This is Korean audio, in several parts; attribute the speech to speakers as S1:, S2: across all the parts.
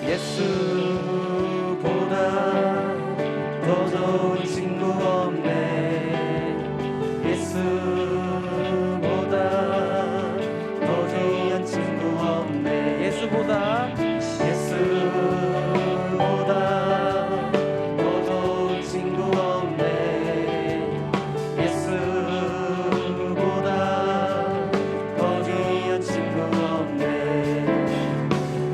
S1: 예수보다 더 좋은 친구 없네. 예수보다 더 좋은 친구 없네. 예수보다 더 좋은 친구 없네. 예수보다 더 좋은 친구 없네.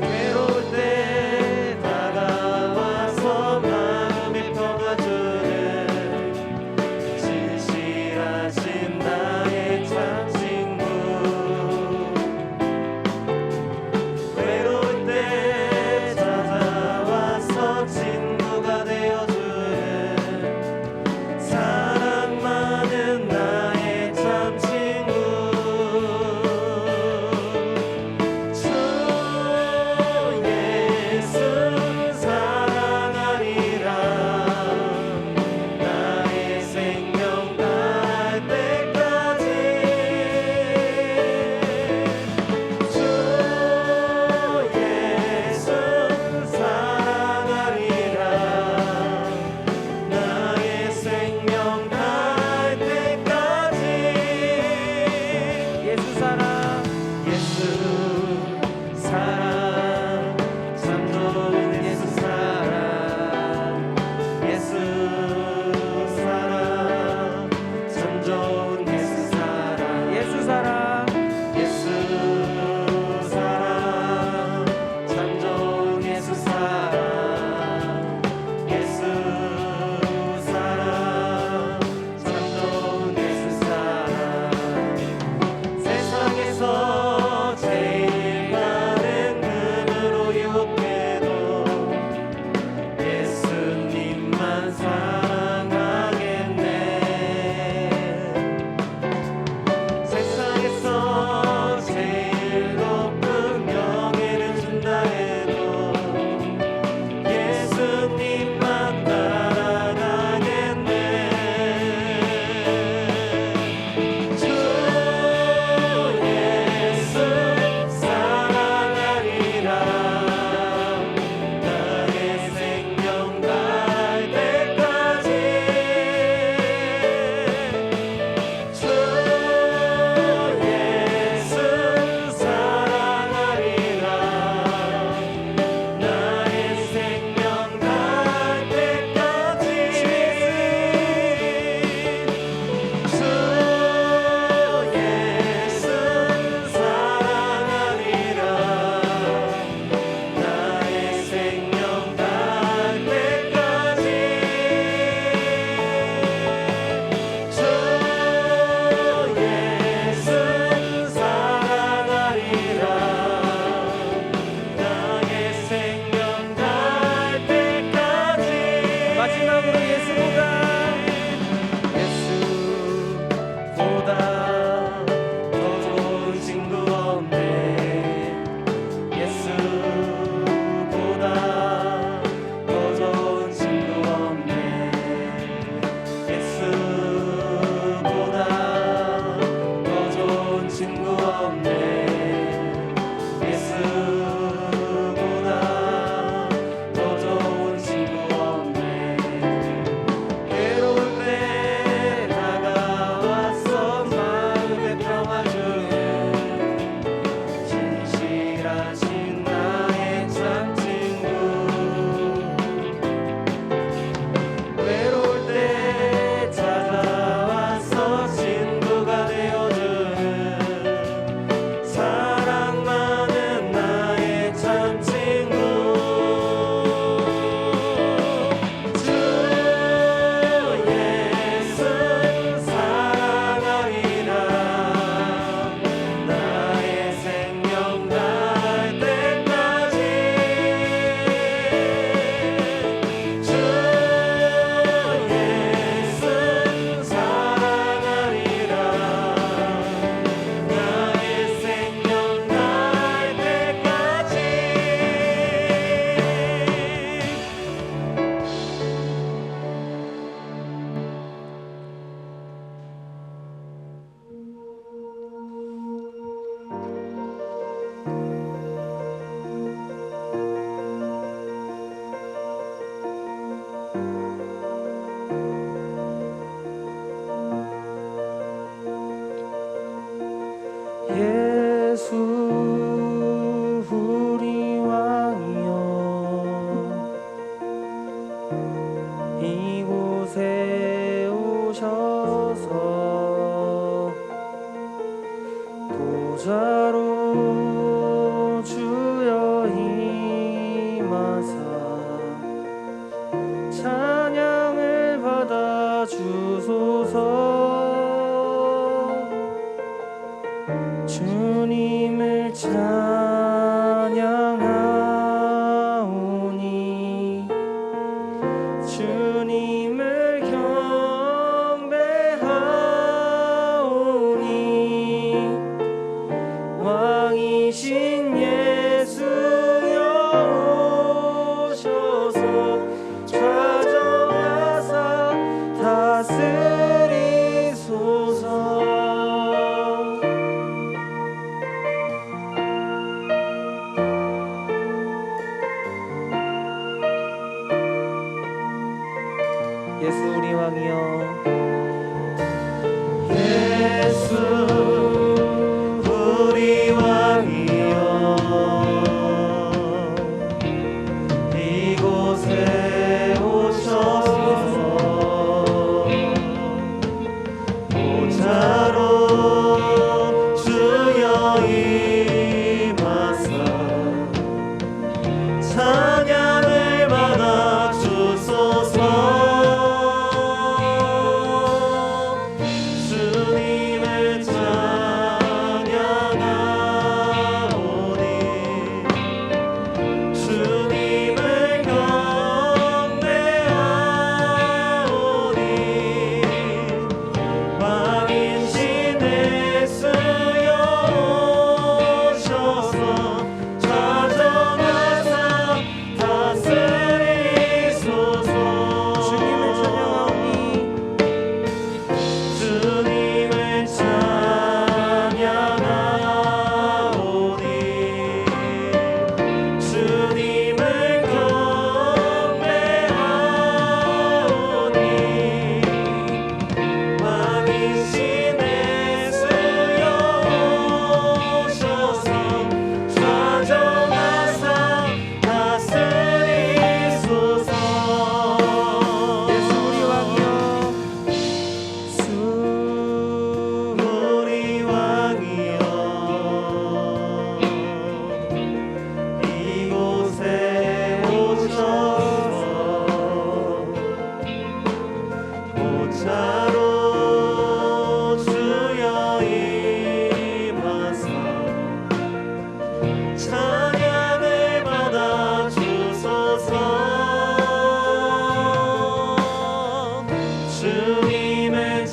S1: 괴로울 때 다가와서 마음에 평화주는 진실하신 나의 참 친구. 외로울 때 찾아와서 친구가 되어주는 사랑 많은 나의 참 친구. 주 예수 사랑하리라. 나의 생명 다할 때까지. 주 예수 사랑하리라. 나의 생명 다할 때까지. 예수 사랑 참 좋은 예수 사랑. 예수 사랑 참 좋은 예수 사랑. 예수 사랑 참 좋은 예수 사랑. 예수 사랑 참 좋은 예수 사랑. 세상에서 제일 많은 금으로 유혹해도 예수님만 사랑하겠네. 세상에서 제일 높은 명예를 준다 해도 예수님만 따라가겠네. 주 예수 사랑하리라. 나의 생명 다할 때까지. 주 예수 사랑하리라. 나의 생명 다할 때까지. 주 예수 사랑하리라. 나의 생명 다할 때까지. 주 예수 사랑하리라. 나의 생명 다할 때까지. 마지막으로 예수보다 더 좋은 친구 없네. 예수보다 더 좋은 친구 없네. 예수보다 더 좋은 친구 없네. 예수보다 더 좋은 친구 없네. 괴로울 때 다가와서 마음에 평화 주는 진실하신 나의 참 친구. 외로울 때 찾아와서 친구가 되어주는 예수 우리 왕이여 이곳에 오셔서 보좌로 주여 임하사 찬양을 받아 주소서. 주님을 찬양하오니 주님을 경배하오니 왕이신 예수여 오셔서 좌정하사 다스리소서. 예수 우리 왕이여 예수 우리 왕이여 이곳에 오셔서 보좌로 주여 임하사 찬양을 받아 주소서. 주님을 찬양하오니 주님을 경배하오니 왕이신 예수여 오셔서 좌정하사 다스리소서. 주님을 찬양하오니 주님을 찬양하오니 주님을 경배하오니 왕이신 예수여 오셔서 좌정하사 다스리소서. 예수 우리 왕이여 수 우리 왕이여 이곳에 오셔서 보좌로 주여 임하사 찬양을 받아 주소서. 주님을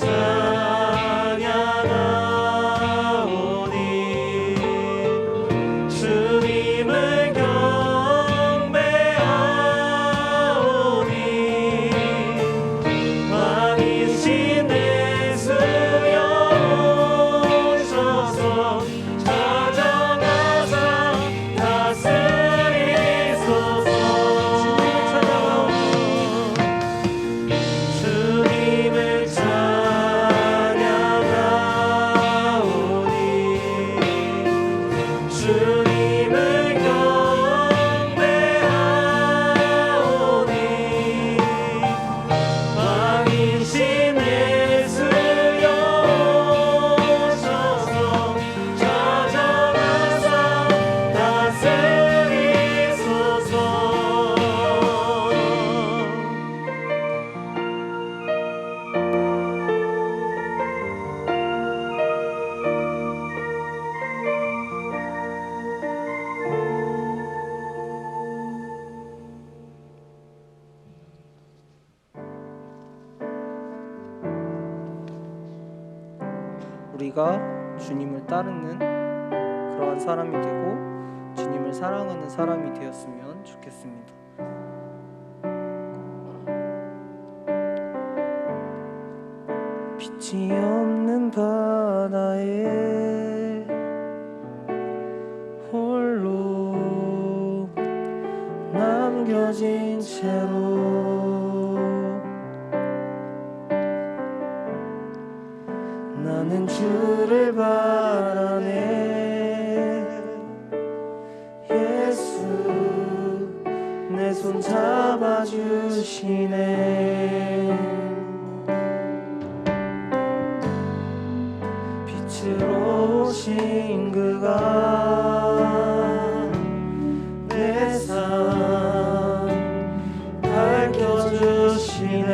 S1: 찬양하오니 주님을 경배하오니 왕이신 예수여 오셔서 좌정하사 다스리소서. 주님을 찬양하오니 주님을 경배하오니 왕이신 예수여 오셔서 좌정하사 다스리소서. 우리가 주님을 따르는 그러한 사람이 되고 주님을 사랑하는 사람이 되었으면 좋겠습니다. 빛이 없는 바다에 홀로 남겨진 채로 나는 주를 바라네. 그가 내 삶 밝혀주시네.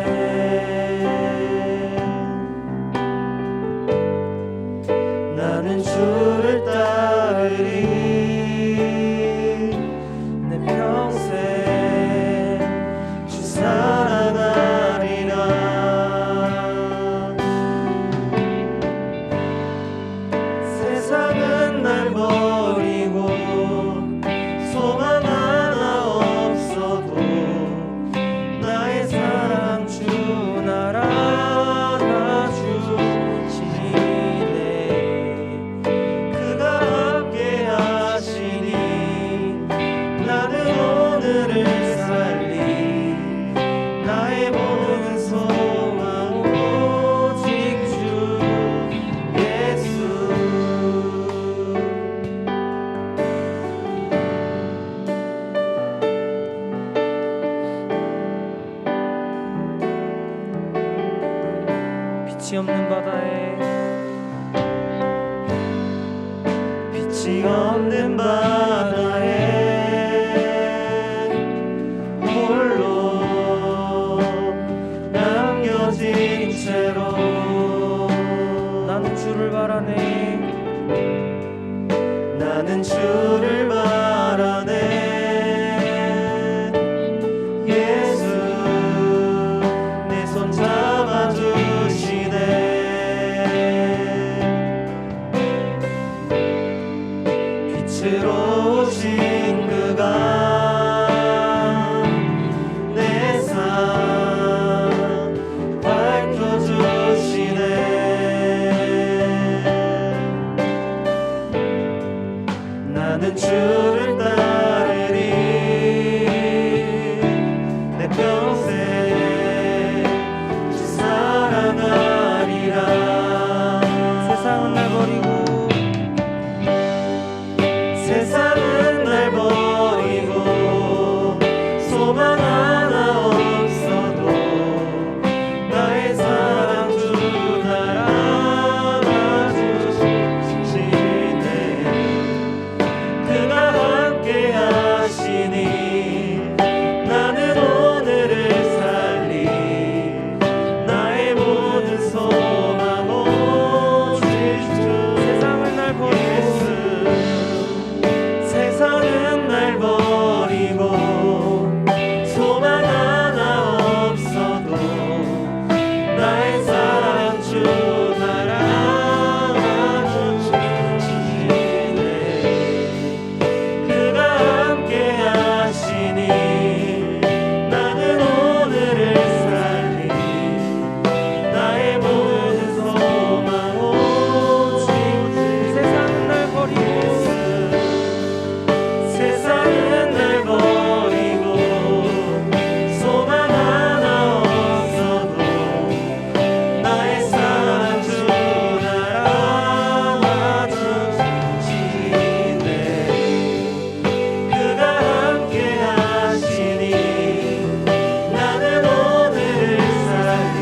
S1: 나는 주를 따르리 내 평생 주 사랑하리라. 세상은 날 버리고 소망 하나 없어도 나의 사랑 주 날 안아주시네. 그가 함께 하시니 나는 오늘을 살리. 나의 모든 소망 오직 주 예수. 빛이 없는 바다에 빛이 없는 바다에 홀로 남겨진 채로 나는 주를 바라네. 나는 주를 바라네. 예수 내 손 잡아주시네. 빛으로 오신 그가 내 삶 밝혀주시네. 나는 주를 따르리 내 평생 주 사랑하리라. 세상은 날 버리고 세상은 날 버리고 소망 하나 없어도 나의 사랑 주 날 안아주시네. 그가 함께 하시니 나는 오늘을 살리. 나의 모든 소망 오직 주. 세상은 날 버리고 세상은 날 버리고 소망 하나 없어도 나의 사랑 주 날 안아주시네. 그가 함께 하시니 나는 오늘을 살리. 나의 모든 소망 오직 세상은 날 버리고 세상은 날 버리고 소망 하나 없어도 나의 사랑 주 날 안아주시네. 그가 함께 하시니 나는 오늘을 살리.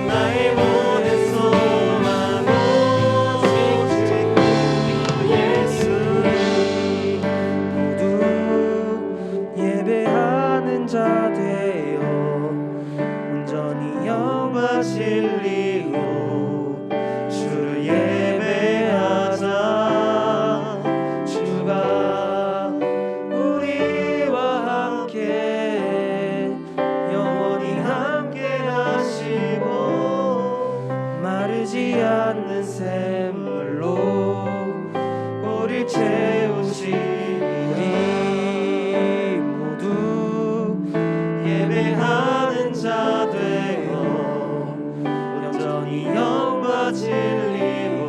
S1: 나의 모든 소망 오직 주 예수. 모두 예배하는 자 되어 온전히 영과 진리로 주를 예배하자. 주가 우리와 함께 영원히 함께 하시고 마르지 않는 샘물로 우릴 채우시리. 모두 예배하는 자 되어 온전히 영과 진리로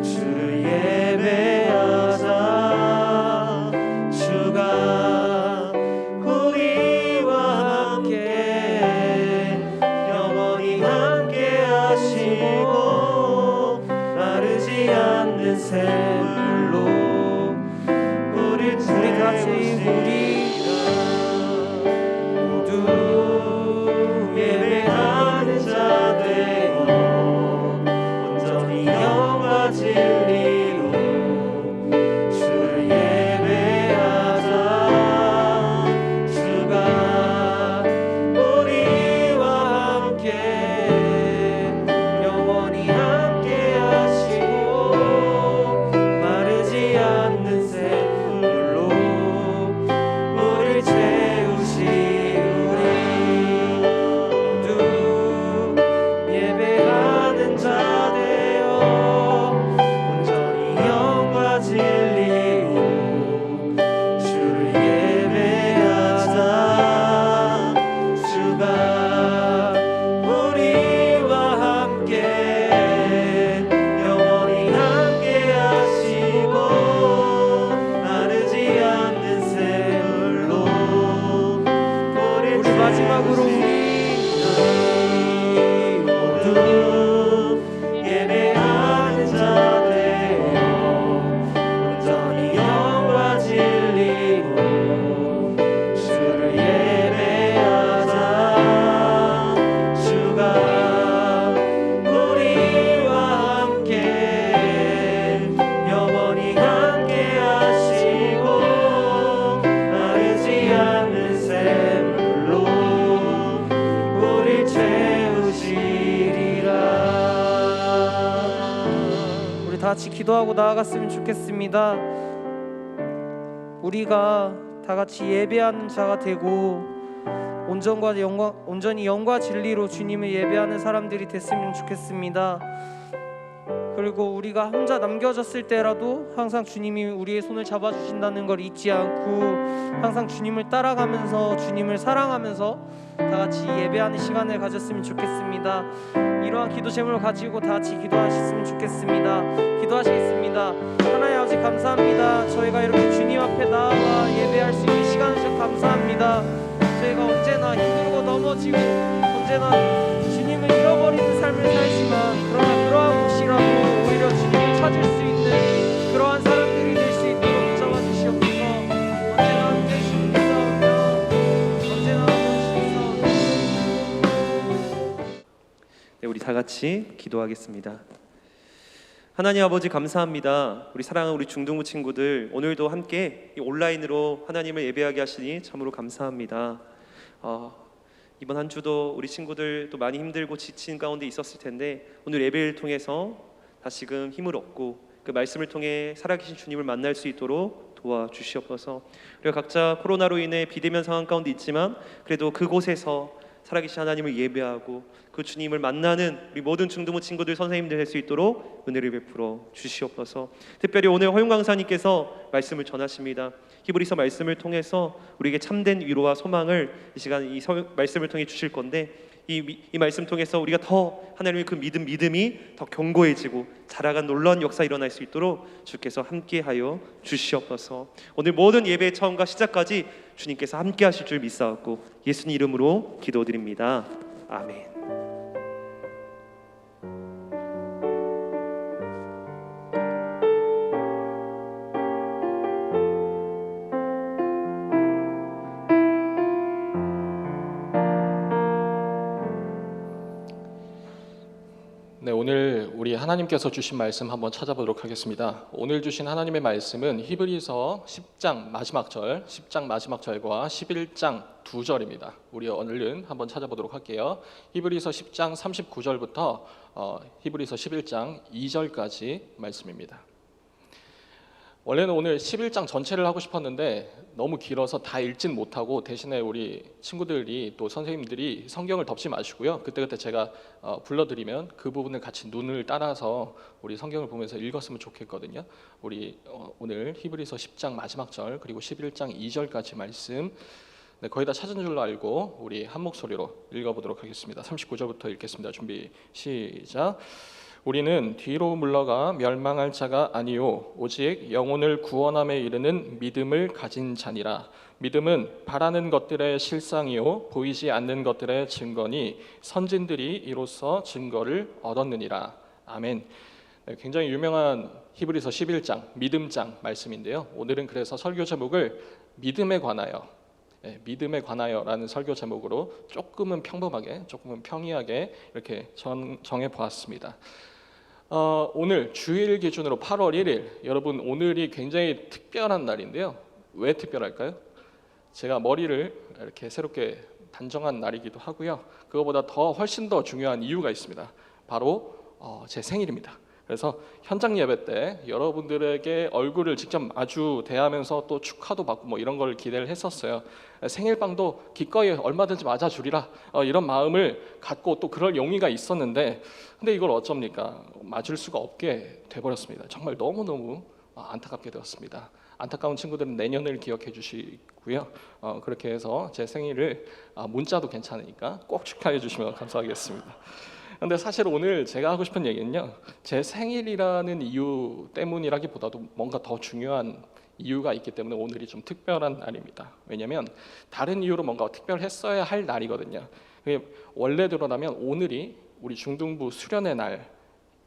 S1: 주를 예배하자. 주가 우리와 함께 영원히 함께 하시고 마르지 않는 샘물로 우리 같이 모두 예배하는 자 되어 온전히 영과 진리 우리 다 같이 기도하고 나아갔으면 좋겠습니다. 우리가 다 같이 예배하는 자가 되고 온전히 영과 진리로 주님을 예배하는 사람들이 됐으면 좋겠습니다. 그리고 우리가 혼자 남겨졌을 때라도 항상 주님이 우리의 손을 잡아주신다는 걸 잊지 않고 항상 주님을 따라가면서 주님을 사랑하면서 다 같이 예배하는 시간을 가졌으면 좋겠습니다. 이러한 기도 제목을 가지고 다 같이 기도하셨으면 좋겠습니다. 기도하시겠습니다. 하나님 아버지 감사합니다. 저희가 이렇게 주님 앞에 나와 예배할 수 있는 시간을 주셔서 감사합니다. 저희가 언제나 힘들고 넘어지고 언제나 주님을 잃어버리는 삶을 살지만 그러나 그러한 곳이라도 오히려 주님을 찾을 수 있는 그러한 사람들이 될 수 있도록 붙잡아 주시옵소서. 언제나 함께 주님께 싸우며 언제나 함께 싸우며.
S2: 네, 우리 다 같이 기도하겠습니다. 하나님 아버지 감사합니다. 우리 사랑하는 우리 중등부 친구들 오늘도 함께 온라인으로 하나님을 예배하게 하시니 참으로 감사합니다. 이번 한 주도 우리 친구들 또 많이 힘들고 지친 가운데 있었을 텐데 오늘 예배를 통해서 다시금 힘을 얻고 그 말씀을 통해 살아계신 주님을 만날 수 있도록 도와주시옵소서. 우리가 각자 코로나로 인해 비대면 상황 가운데 있지만 그래도 그곳에서 살아계신 하나님을 예배하고 그 주님을 만나는 우리 모든 중등부 친구들 선생님들 될 수 있도록 은혜를 베풀어 주시옵소서. 특별히 오늘 허용 강사님께서 말씀을 전하십니다. 히브리서 말씀을 통해서 우리에게 참된 위로와 소망을 이 시간 이 말씀을 통해 주실 건데 이 말씀 통해서 우리가 더 하나님의 그 믿음이 더 견고해지고 자라간 놀라운 역사 일어날 수 있도록 주께서 함께하여 주시옵소서. 오늘 모든 예배의 처음과 시작까지 주님께서 함께하실 줄 믿사옵고 예수님 이름으로 기도드립니다. 아멘.
S3: 네, 오늘 우리 하나님께서 주신 말씀 한번 찾아보도록 하겠습니다. 오늘 주신 하나님의 말씀은 히브리서 10장 마지막 절과 11장 2절입니다. 우리 얼른 한번 찾아보도록 할게요. 히브리서 10장 39절부터 히브리서 11장 2절까지 말씀입니다. 원래는 오늘 11장 전체를 하고 싶었는데 너무 길어서 다 읽진 못하고 대신에 우리 친구들이 또 선생님들이 성경을 덮지 마시고요. 그때그때 제가 불러드리면 그 부분을 같이 눈을 따라서 우리 성경을 보면서 읽었으면 좋겠거든요. 우리 오늘 히브리서 10장 마지막 절 그리고 11장 2절까지 말씀 거의 다 찾은 줄로 알고 우리 한 목소리로 읽어보도록 하겠습니다. 39절부터 읽겠습니다. 준비 시작. 우리는 뒤로 물러가 멸망할 자가 아니요 오직 영혼을 구원함에 이르는 믿음을 가진 자니라. 믿음은 바라는 것들의 실상이요 보이지 않는 것들의 증거니 선진들이 이로써 증거를 얻었느니라. 아멘. 굉장히 유명한 히브리서 11장 믿음장 말씀인데요. 오늘은 그래서 설교 제목을 믿음에 관하여라는 설교 제목으로 조금은 평범하게 조금은 평이하게 이렇게 정해 보았습니다. 오늘 주일 기준으로 8월 1일 여러분 오늘이 굉장히 특별한 날인데요. 왜 특별할까요? 제가 머리를 이렇게 새롭게 단정한 날이기도 하고요. 그거보다 훨씬 더 중요한 이유가 있습니다. 바로 제 생일입니다. 그래서 현장 예배 때 여러분들에게 얼굴을 직접 마주 대하면서 또 축하도 받고 뭐 이런 걸 기대를 했었어요. 생일빵도 기꺼이 얼마든지 맞아주리라 이런 마음을 갖고 또 그럴 용의가 있었는데 근데 이걸 어쩝니까? 맞을 수가 없게 돼버렸습니다. 정말 너무너무 안타깝게 되었습니다. 안타까운 친구들은 내년을 기억해 주시고요. 그렇게 해서 제 생일을 문자도 괜찮으니까 꼭 축하해 주시면 감사하겠습니다. 근데 사실 오늘 제가 하고 싶은 얘기는요, 제 생일이라는 이유 때문이라기보다도 뭔가 더 중요한 이유가 있기 때문에 오늘이 좀 특별한 날입니다. 왜냐하면 다른 이유로 뭔가 특별했어야 할 날이거든요. 원래대로라면 오늘이 우리 중등부 수련의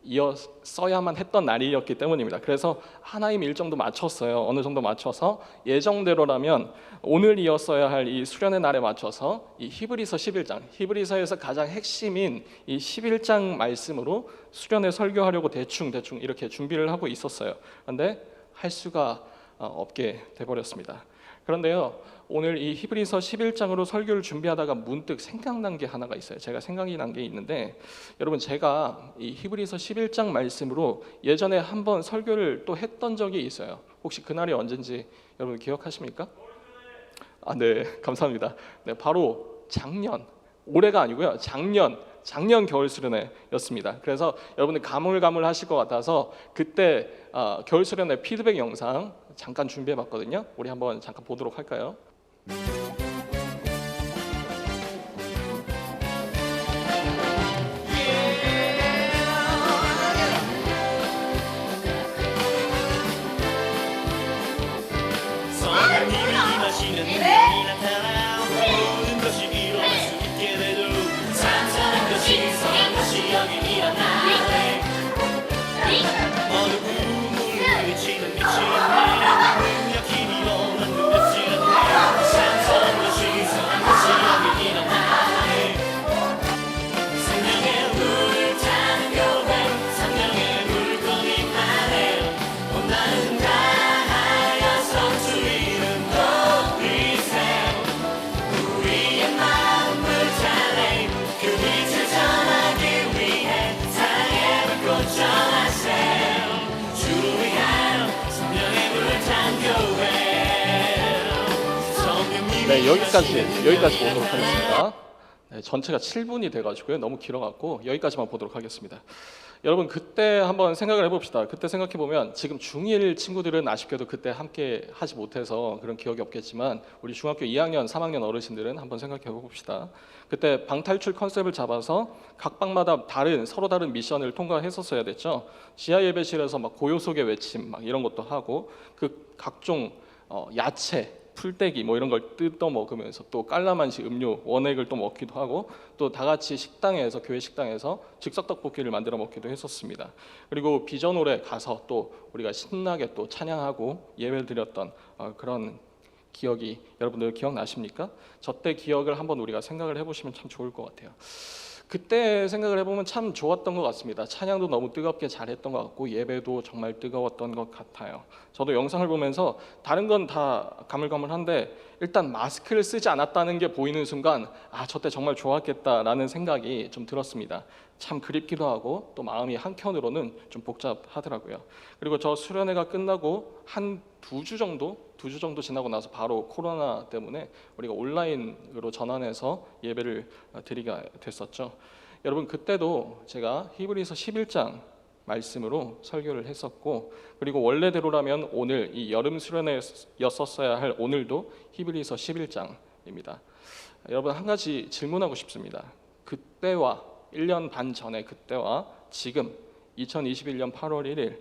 S3: 날이었어야만 했던 날이었기 때문입니다. 그래서 하나님 일정도 맞췄어요. 어느 정도 맞춰서 예정대로라면 오늘이었어야 할 이 수련의 날에 맞춰서 이 히브리서 11장, 히브리서에서 가장 핵심인 이 11장 말씀으로 수련회 설교하려고 대충 이렇게 준비를 하고 있었어요. 그런데 할 수가 없게 돼버렸습니다. 그런데요, 오늘 이 히브리서 11장으로 설교를 준비하다가 문득 생각난 게 하나가 있어요. 제가 생각이 난 게 있는데, 여러분, 제가 이 히브리서 11장 말씀으로 예전에 한번 설교를 또 했던 적이 있어요. 혹시 그날이 언젠지 여러분 기억하십니까? 아, 네, 감사합니다. 네, 바로 작년, 올해가 아니고요, 작년 겨울 수련회였습니다. 그래서 여러분들 가물가물하실 것 같아서 그때 겨울 수련회 피드백 영상 잠깐 준비해봤거든요. 우리 한번 잠깐 보도록 할까요?
S4: 성령님이 임하시는 능력이 나타나 모든 것이 이루어질 수 있게 되도록 찬송한 것이 선한 것이 여기 일어나네. 어느 꿈을 외치는 빛이 능력 힘이 너만 누렸지는 찬송한 것이 선한 것이 여기 일어나네. 성령의 물을 타는 교회 성령의 물건이 하네. 온나는 다하여서 주 이름 높이세. 우리의 마음을 타네. 그 빛을 전하기 위해 사랑의 불꽃 전하세. 주를 위하여 성령의 물을 탄 교회. 성령님이
S3: 네, 여기까지 보도록 하겠습니다. 네, 전체가 7분이 돼가지고요, 너무 길어갖고 여기까지만 보도록 하겠습니다. 여러분, 그때 한번 생각을 해봅시다. 그때 생각해보면 지금 중1 친구들은 아쉽게도 그때 함께 하지 못해서 그런 기억이 없겠지만 우리 중학교 2학년, 3학년 어르신들은 한번 생각해봅시다. 그때 방탈출 컨셉을 잡아서 각 방마다 서로 다른 미션을 통과했었어야 됐죠. 지하 예배실에서 막 고요 속의 외침 막 이런 것도 하고, 그 각종 야채, 풀떼기 뭐 이런 걸 뜯어 먹으면서 또 깔라만시 음료 원액을 또 먹기도 하고, 또 다 같이 식당에서, 교회 식당에서 즉석 떡볶이를 만들어 먹기도 했었습니다. 그리고 비전홀에 가서 또 우리가 신나게 또 찬양하고 예배를 드렸던 그런 기억이 여러분들 기억나십니까? 저때 기억을 한번 우리가 생각을 해보시면 참 좋을 것 같아요. 그때 생각을 해보면 참 좋았던 것 같습니다. 찬양도 너무 뜨겁게 잘했던 것 같고 예배도 정말 뜨거웠던 것 같아요. 저도 영상을 보면서 다른 건 다 가물가물한데 일단 마스크를 쓰지 않았다는 게 보이는 순간 저때 정말 좋았겠다라는 생각이 좀 들었습니다. 참 그립기도 하고 또 마음이 한켠으로는 좀 복잡하더라고요. 그리고 저 수련회가 끝나고 한 2주 정도 지나고 나서 바로 코로나 때문에 우리가 온라인으로 전환해서 예배를 드리게 됐었죠. 여러분, 그때도 제가 히브리서 11장 말씀으로 설교를 했었고, 그리고 원래대로라면 오늘 이 여름 수련회였었어야 할 오늘도 히브리서 11장입니다. 여러분, 한 가지 질문하고 싶습니다. 그때와 1년 반 전에 그때와 지금 2021년 8월 1일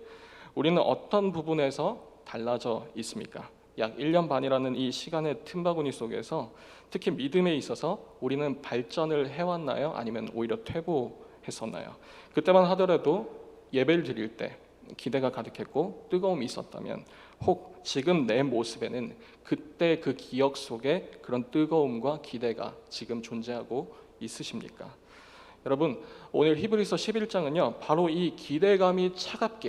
S3: 우리는 어떤 부분에서 달라져 있습니까? 약 1년 반이라는 이 시간의 틈바구니 속에서 특히 믿음에 있어서 우리는 발전을 해왔나요? 아니면 오히려 퇴보했었나요? 그때만 하더라도 예배를 드릴 때 기대가 가득했고 뜨거움이 있었다면, 혹 지금 내 모습에는 그때 그 기억 속에 그런 뜨거움과 기대가 지금 존재하고 있으십니까? 여러분, 오늘 히브리서 11장은요 바로 이 기대감이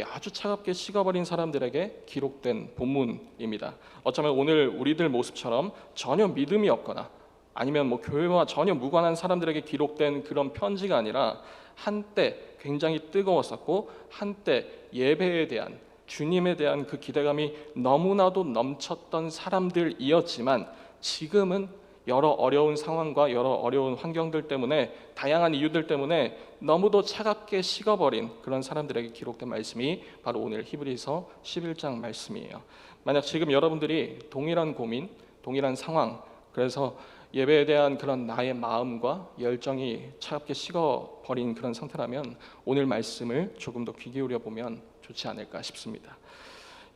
S3: 아주 차갑게 식어버린 사람들에게 기록된 본문입니다. 어쩌면 오늘 우리들 모습처럼 전혀 믿음이 없거나 아니면 뭐 교회와 전혀 무관한 사람들에게 기록된 그런 편지가 아니라 한때 굉장히 뜨거웠었고 한때 예배에 대한, 주님에 대한 그 기대감이 너무나도 넘쳤던 사람들이었지만, 지금은 여러 어려운 상황과 여러 어려운 환경들 때문에, 다양한 이유들 때문에 너무도 차갑게 식어버린 그런 사람들에게 기록된 말씀이 바로 오늘 히브리서 11장 말씀이에요. 만약 지금 여러분들이 동일한 고민, 동일한 상황, 그래서 예배에 대한 그런 나의 마음과 열정이 차갑게 식어버린 그런 상태라면 오늘 말씀을 조금 더 귀 기울여 보면 좋지 않을까 싶습니다.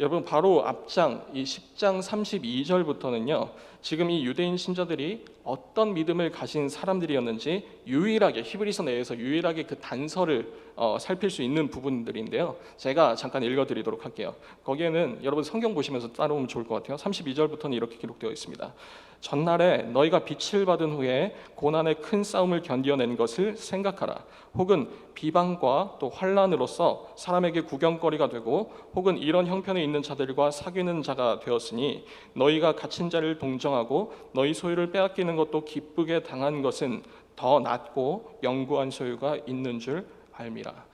S3: 여러분, 바로 앞장 이 10장 32절부터는요 지금 이 유대인 신자들이 어떤 믿음을 가진 사람들이었는지 유일하게 히브리서 내에서 유일하게 그 단서를 살필 수 있는 부분들인데요. 제가 잠깐 읽어드리도록 할게요. 거기에는 여러분 성경 보시면서 따라오면 좋을 것 같아요. 32절부터는 이렇게 기록되어 있습니다. 전날에 너희가 빛을 받은 후에 고난의 큰 싸움을 견뎌낸 것을 생각하라. 혹은 비방과 또 환난으로서 사람에게 구경거리가 되고 혹은 이런 형편에 있는 자들과 사귀는 자가 되었으니 너희가 갇힌 자를 동정하고 너희 소유를 빼앗기는 것도 기쁘게 당한 것은 더 낫고 영구한 소유가 있는 줄 알미라.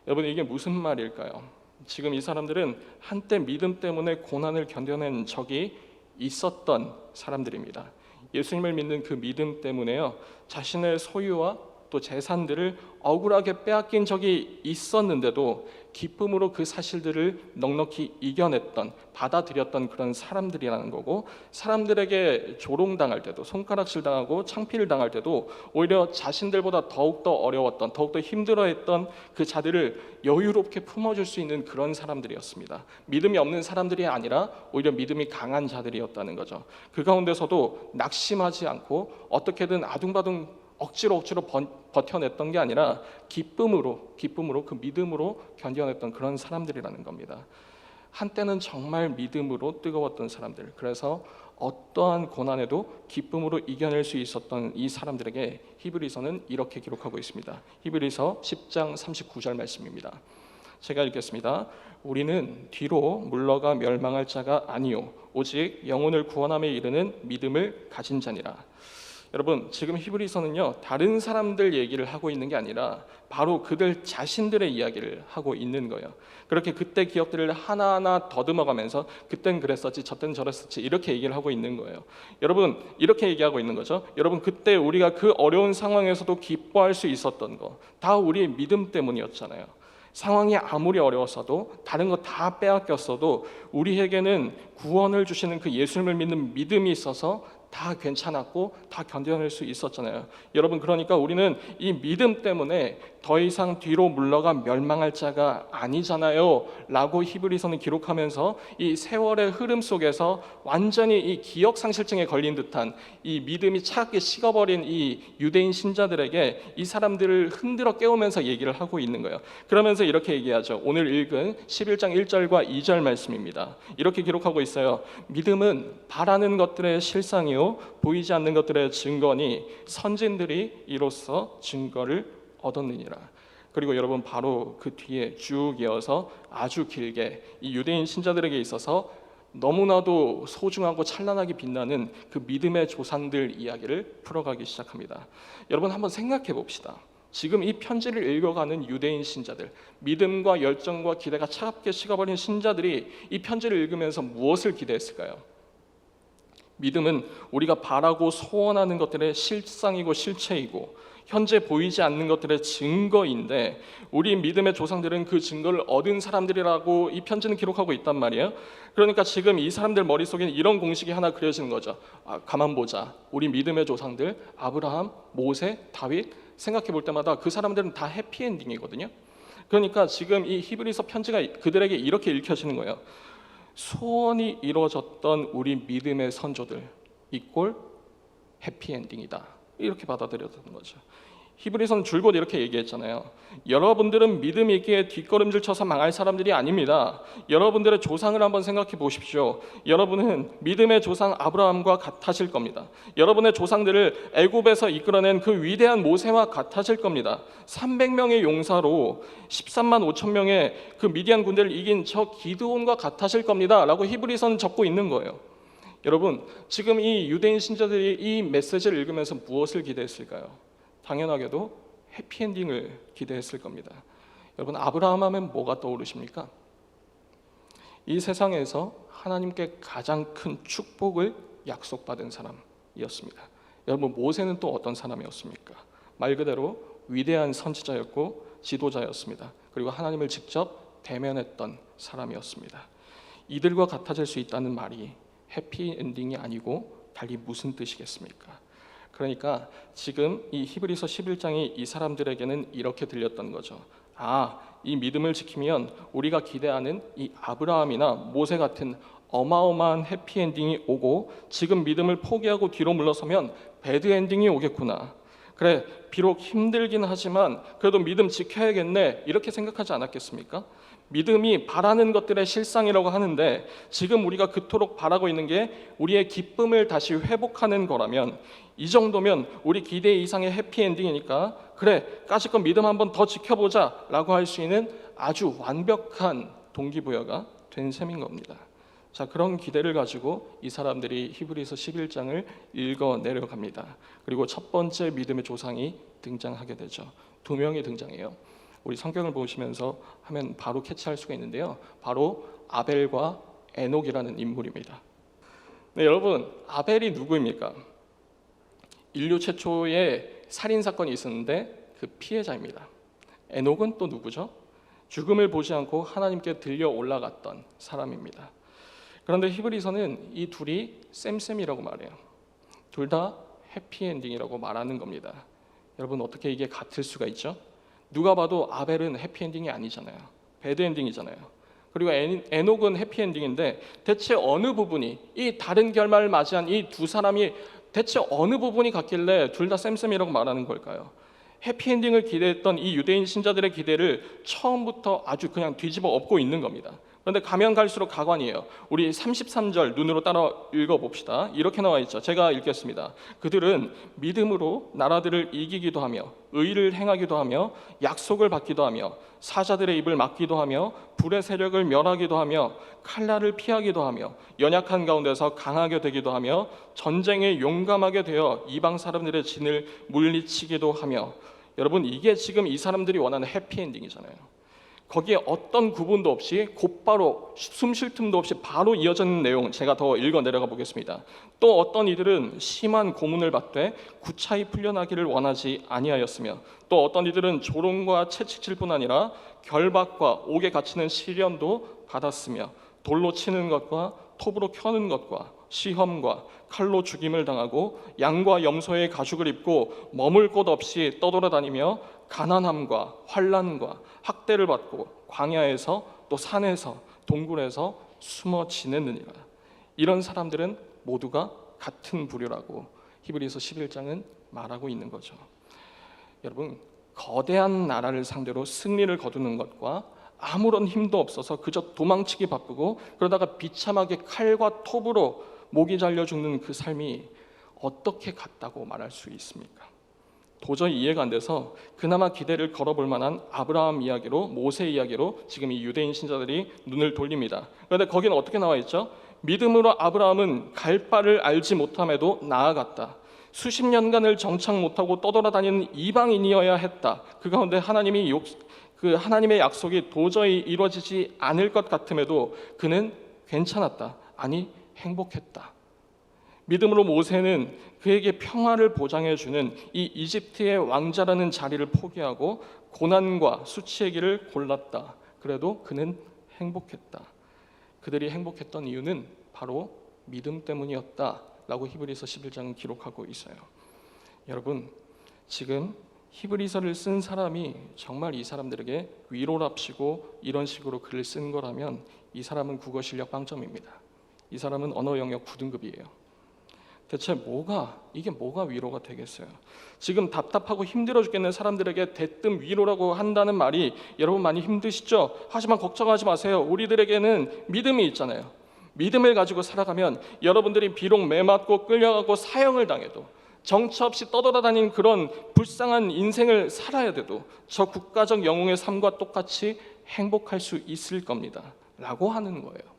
S3: 여러분 이게 무슨 말일까요? 지금 이 사람들은 한때 믿음 때문에 고난을 견뎌낸 적이 있었던 사람들입니다. 예수님을 믿는 그 믿음 때문에요, 자신의 소유와 또 재산들을 억울하게 빼앗긴 적이 있었는데도 기쁨으로 그 사실들을 넉넉히 이겨냈던, 받아들였던 그런 사람들이라는 거고, 사람들에게 조롱당할 때도, 손가락질 당하고 창피를 당할 때도 오히려 자신들보다 더욱더 어려웠던, 더욱더 힘들어했던 그 자들을 여유롭게 품어줄 수 있는 그런 사람들이었습니다. 믿음이 없는 사람들이 아니라 오히려 믿음이 강한 자들이었다는 거죠. 그 가운데서도 낙심하지 않고 어떻게든 아둥바둥 억지로 버텨냈던 게 아니라 기쁨으로 그 믿음으로 견뎌냈던 그런 사람들이라는 겁니다. 한때는 정말 믿음으로 뜨거웠던 사람들, 그래서 어떠한 고난에도 기쁨으로 이겨낼 수 있었던 이 사람들에게 히브리서는 이렇게 기록하고 있습니다. 히브리서 10장 39절 말씀입니다. 제가 읽겠습니다. 우리는 뒤로 물러가 멸망할 자가 아니요 오직 영혼을 구원함에 이르는 믿음을 가진 자니라. 여러분 지금 히브리서는요, 다른 사람들 얘기를 하고 있는 게 아니라 바로 그들 자신들의 이야기를 하고 있는 거예요. 그렇게 그때 기억들을 하나하나 더듬어가면서 그땐 그랬었지 저땐 저랬었지 이렇게 얘기를 하고 있는 거예요. 여러분 이렇게 얘기하고 있는 거죠. 여러분 그때 우리가 그 어려운 상황에서도 기뻐할 수 있었던 거 다 우리의 믿음 때문이었잖아요. 상황이 아무리 어려웠어도 다른 거 다 빼앗겼어도 우리에게는 구원을 주시는 그 예수님을 믿는 믿음이 있어서 다 괜찮았고 다 견뎌낼 수 있었잖아요. 여러분 그러니까 우리는 이 믿음 때문에 더 이상 뒤로 물러가 멸망할 자가 아니잖아요 라고 히브리서는 기록하면서 이 세월의 흐름 속에서 완전히 이 기억상실증에 걸린 듯한 이 믿음이 차갑게 식어버린 이 유대인 신자들에게 이 사람들을 흔들어 깨우면서 얘기를 하고 있는 거예요. 그러면서 이렇게 얘기하죠. 오늘 읽은 11장 1절과 2절 말씀입니다. 이렇게 기록하고 있어요. 믿음은 바라는 것들의 실상이요 보이지 않는 것들의 증거니 선진들이 이로써 증거를 얻었느니라. 그리고 여러분 바로 그 뒤에 쭉 이어서 아주 길게 이 유대인 신자들에게 있어서 너무나도 소중하고 찬란하게 빛나는 그 믿음의 조상들 이야기를 풀어가기 시작합니다. 여러분 한번 생각해 봅시다. 지금 이 편지를 읽어가는 유대인 신자들, 믿음과 열정과 기대가 차갑게 식어버린 신자들이 이 편지를 읽으면서 무엇을 기대했을까요? 믿음은 우리가 바라고 소원하는 것들의 실상이고 실체이고 현재 보이지 않는 것들의 증거인데 우리 믿음의 조상들은 그 증거를 얻은 사람들이라고 이 편지는 기록하고 있단 말이에요. 그러니까 지금 이 사람들 머릿속에는 이런 공식이 하나 그려지는 거죠. 가만 보자. 우리 믿음의 조상들 아브라함, 모세, 다윗 생각해 볼 때마다 그 사람들은 다 해피엔딩이거든요. 그러니까 지금 이 히브리서 편지가 그들에게 이렇게 읽혀지는 거예요. 소원이 이루어졌던 우리 믿음의 선조들 이꼴 해피엔딩이다. 이렇게 받아들였던 거죠. 히브리서는 줄곧 이렇게 얘기했잖아요. 여러분들은 믿음 있게 뒷걸음질 쳐서 망할 사람들이 아닙니다. 여러분들의 조상을 한번 생각해 보십시오. 여러분은 믿음의 조상 아브라함과 같아질 겁니다. 여러분의 조상들을 애굽에서 이끌어낸 그 위대한 모세와 같아질 겁니다. 300명의 용사로 13만 5천 명의 그 미디안 군대를 이긴 저 기드온과 같아질 겁니다 라고 히브리서는 적고 있는 거예요. 여러분 지금 이 유대인 신자들이 이 메시지를 읽으면서 무엇을 기대했을까요? 당연하게도 해피엔딩을 기대했을 겁니다. 여러분 아브라함 하면 뭐가 떠오르십니까? 이 세상에서 하나님께 가장 큰 축복을 약속받은 사람이었습니다. 여러분 모세는 또 어떤 사람이었습니까? 말 그대로 위대한 선지자였고 지도자였습니다. 그리고 하나님을 직접 대면했던 사람이었습니다. 이들과 같아질 수 있다는 말이 해피엔딩이 아니고 달리 무슨 뜻이겠습니까? 그러니까 지금 이 히브리서 11장이 이 사람들에게는 이렇게 들렸던 거죠. 이 믿음을 지키면 우리가 기대하는 이 아브라함이나 모세 같은 어마어마한 해피엔딩이 오고 지금 믿음을 포기하고 뒤로 물러서면 배드엔딩이 오겠구나. 그래, 비록 힘들긴 하지만 그래도 믿음 지켜야겠네, 이렇게 생각하지 않았겠습니까? 믿음이 바라는 것들의 실상이라고 하는데 지금 우리가 그토록 바라고 있는 게 우리의 기쁨을 다시 회복하는 거라면, 이 정도면 우리 기대 이상의 해피엔딩이니까 그래, 까짓 믿음 한번 더 지켜보자 라고 할 수 있는 아주 완벽한 동기부여가 된 셈인 겁니다. 자, 그런 기대를 가지고 이 사람들이 히브리서 11장을 읽어 내려갑니다. 그리고 첫 번째 믿음의 조상이 등장하게 되죠. 두 명이 등장해요. 우리 성경을 보시면서 하면 바로 캐치할 수가 있는데요. 바로 아벨과 에녹이라는 인물입니다. 네, 여러분, 아벨이 누구입니까? 인류 최초의 살인 사건이 있었는데 그 피해자입니다. 에녹은 또 누구죠? 죽음을 보지 않고 하나님께 들려 올라갔던 사람입니다. 그런데 히브리서는 이 둘이 쌤쌤이라고 말해요. 둘 다 해피엔딩이라고 말하는 겁니다. 여러분, 어떻게 이게 같을 수가 있죠? 누가 봐도 아벨은 해피엔딩이 아니잖아요. 배드엔딩이잖아요. 그리고 에녹은 해피엔딩인데 대체 어느 부분이, 이 다른 결말을 맞이한 이 두 사람이 대체 어느 부분이 같길래 둘 다 쌤쌤이라고 말하는 걸까요? 해피엔딩을 기대했던 이 유대인 신자들의 기대를 처음부터 아주 그냥 뒤집어 엎고 있는 겁니다. 그런데 가면 갈수록 가관이에요. 우리 33절 눈으로 따라 읽어봅시다. 이렇게 나와 있죠. 제가 읽겠습니다. 그들은 믿음으로 나라들을 이기기도 하며 의를 행하기도 하며 약속을 받기도 하며 사자들의 입을 막기도 하며 불의 세력을 멸하기도 하며 칼날을 피하기도 하며 연약한 가운데서 강하게 되기도 하며 전쟁에 용감하게 되어 이방 사람들의 진을 물리치기도 하며. 여러분, 이게 지금 이 사람들이 원하는 해피엔딩이잖아요. 거기에 어떤 구분도 없이 곧바로 숨 쉴 틈도 없이 바로 이어지는 내용, 제가 더 읽어 내려가 보겠습니다. 또 어떤 이들은 심한 고문을 받되 구차히 풀려나기를 원하지 아니하였으며 또 어떤 이들은 조롱과 채찍질뿐 아니라 결박과 옥에 갇히는 시련도 받았으며 돌로 치는 것과 톱으로 켜는 것과 시험과 칼로 죽임을 당하고 양과 염소의 가죽을 입고 머물 곳 없이 떠돌아다니며 가난함과 환난과 학대를 받고 광야에서 또 산에서 동굴에서 숨어 지냈느니라. 이런 사람들은 모두가 같은 부류라고 히브리서 11장은 말하고 있는 거죠. 여러분, 거대한 나라를 상대로 승리를 거두는 것과 아무런 힘도 없어서 그저 도망치기 바쁘고 그러다가 비참하게 칼과 톱으로 목이 잘려 죽는 그 삶이 어떻게 같다고 말할 수 있습니까? 도저히 이해가 안 돼서 그나마 기대를 걸어볼 만한 아브라함 이야기로, 모세 이야기로 지금 이 유대인 신자들이 눈을 돌립니다. 그런데 거기는 어떻게 나와 있죠? 믿음으로 아브라함은 갈 바를 알지 못함에도 나아갔다. 수십 년간을 정착 못하고 떠돌아다니는 이방인이어야 했다. 그 가운데 하나님의 약속이 도저히 이루어지지 않을 것 같음에도 그는 괜찮았다. 아니, 행복했다. 믿음으로 모세는 그에게 평화를 보장해주는 이 이집트의 왕자라는 자리를 포기하고 고난과 수치의 길을 골랐다. 그래도 그는 행복했다. 그들이 행복했던 이유는 바로 믿음 때문이었다 라고 히브리서 11장은 기록하고 있어요. 여러분, 지금 히브리서를 쓴 사람이 정말 이 사람들에게 위로랍시고 이런 식으로 글을 쓴 거라면 이 사람은 국어 실력 빵점입니다. 이 사람은 언어 영역 9등급이에요. 대체 이게 뭐가 위로가 되겠어요? 지금 답답하고 힘들어 죽겠는 사람들에게 대뜸 위로라고 한다는 말이 여러분 많이 힘드시죠? 하지만 걱정하지 마세요. 우리들에게는 믿음이 있잖아요. 믿음을 가지고 살아가면 여러분들이 비록 매맞고 끌려가고 사형을 당해도 정처 없이 떠돌아다니는 그런 불쌍한 인생을 살아야 돼도 저 국가적 영웅의 삶과 똑같이 행복할 수 있을 겁니다 라고 하는 거예요.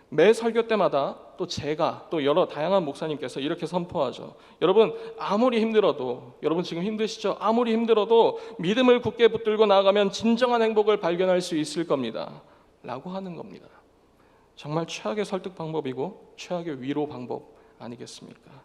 S3: 매 설교 때마다 또 제가 또 여러 다양한 목사님께서 이렇게 선포하죠. 여러분, 아무리 힘들어도, 여러분 지금 힘드시죠? 아무리 힘들어도 믿음을 굳게 붙들고 나아가면 진정한 행복을 발견할 수 있을 겁니다 라고 하는 겁니다. 정말 최악의 설득 방법이고 최악의 위로 방법 아니겠습니까?